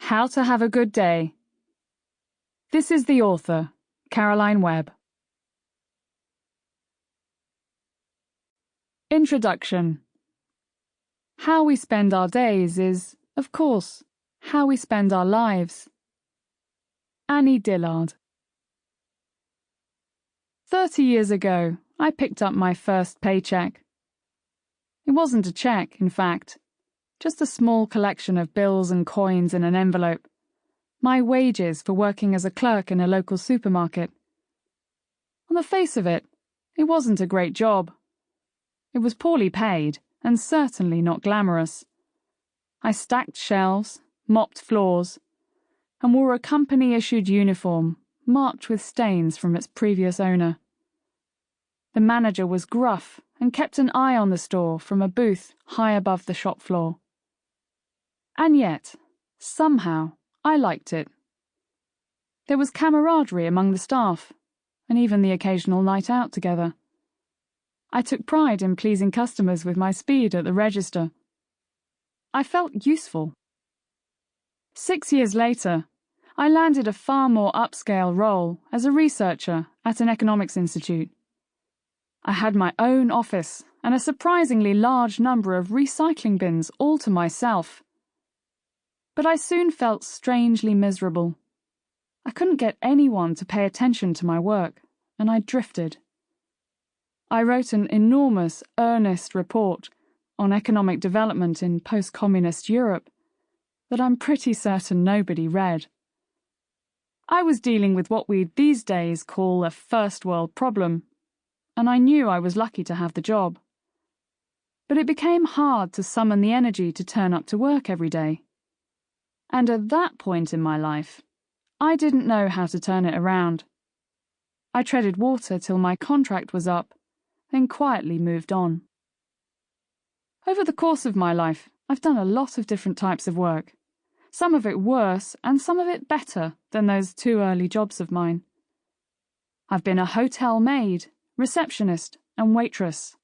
How to Have a Good Day. This is the author, Caroline Webb. Introduction. How we spend our days is, of course, how we spend our lives. Annie Dillard. 30 years ago, I picked up my first paycheck. It wasn't a check, in fact, just a small collection of bills and coins in an envelope. My wages for working as a clerk in a local supermarket. On the face of it, it wasn't a great job. It was poorly paid and certainly not glamorous. I stacked shelves, mopped floors, and wore a company-issued uniform marked with stains from its previous owner. The manager was gruff and kept an eye on the store from a booth high above the shop floor. And yet, somehow, I liked it. There was camaraderie among the staff, and even the occasional night out together. I took pride in pleasing customers with my speed at the register. I felt useful. 6 years later, I landed a far more upscale role as a researcher at an economics institute. I had my own office and a surprisingly large number of recycling bins all to myself. But I soon felt strangely miserable. I couldn't get anyone to pay attention to my work, and I drifted. I wrote an enormous, earnest report on economic development in post-communist Europe that I'm pretty certain nobody read. I was dealing with what we'd these days call a first-world problem, and I knew I was lucky to have the job. But it became hard to summon the energy to turn up to work every day. And at that point in my life, I didn't know how to turn it around. I treaded water till my contract was up, then quietly moved on. Over the course of my life, I've done a lot of different types of work. Some of it worse and some of it better than those 2 early jobs of mine. I've been a hotel maid, receptionist, and waitress.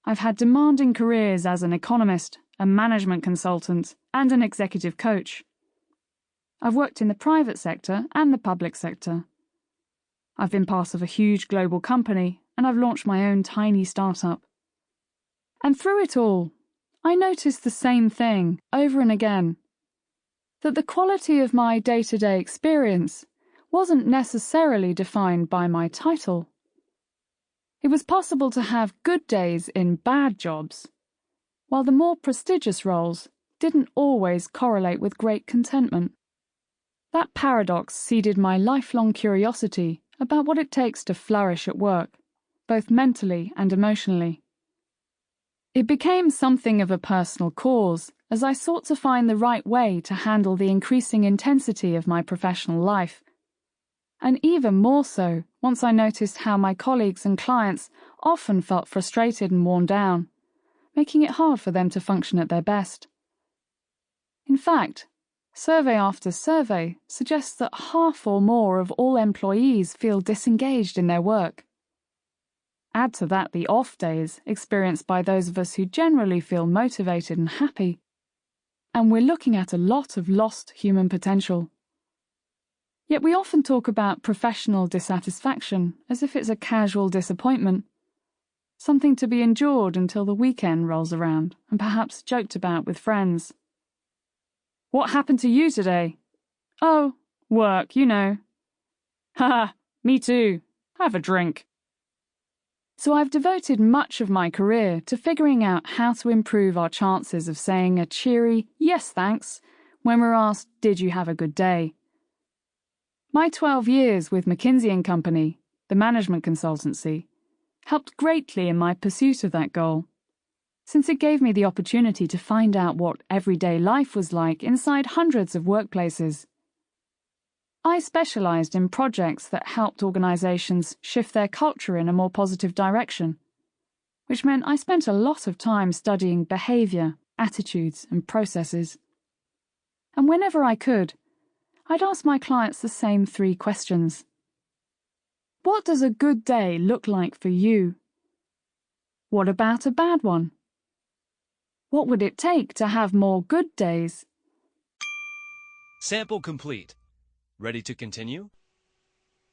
I've had demanding careers as an economist, a management consultant, and an executive coach. I've worked in the private sector and the public sector. I've been part of a huge global company, and I've launched my own tiny startup. And through it all, I noticed the same thing over and again, that the quality of my day-to-day experience wasn't necessarily defined by my title. It was possible to have good days in bad jobs, while the more prestigious roles didn't always correlate with great contentment. That paradox seeded my lifelong curiosity about what it takes to flourish at work, both mentally and emotionally. It became something of a personal cause as I sought to find the right way to handle the increasing intensity of my professional life, and even more so once I noticed how my colleagues and clients often felt frustrated and worn down, making it hard for them to function at their best. In fact, survey after survey suggests that half or more of all employees feel disengaged in their work. Add to that the off days experienced by those of us who generally feel motivated and happy, and we're looking at a lot of lost human potential. Yet we often talk about professional dissatisfaction as if it's a casual disappointment, something to be endured until the weekend rolls around and perhaps joked about with friends. What happened to you today? Oh, work, you know. Haha, me too. Have a drink. So I've devoted much of my career to figuring out how to improve our chances of saying a cheery "yes, thanks" when we're asked, "Did you have a good day?" My 12 years with McKinsey and Company, the management consultancy, helped greatly in my pursuit of that goal, since it gave me the opportunity to find out what everyday life was like inside hundreds of workplaces. I specialized in projects that helped organizations shift their culture in a more positive direction, which meant I spent a lot of time studying behavior, attitudes, and processes. And whenever I could, I'd ask my clients the same 3 questions. What does a good day look like for you? What about a bad one? What would it take to have more good days? Sample complete. Ready to continue?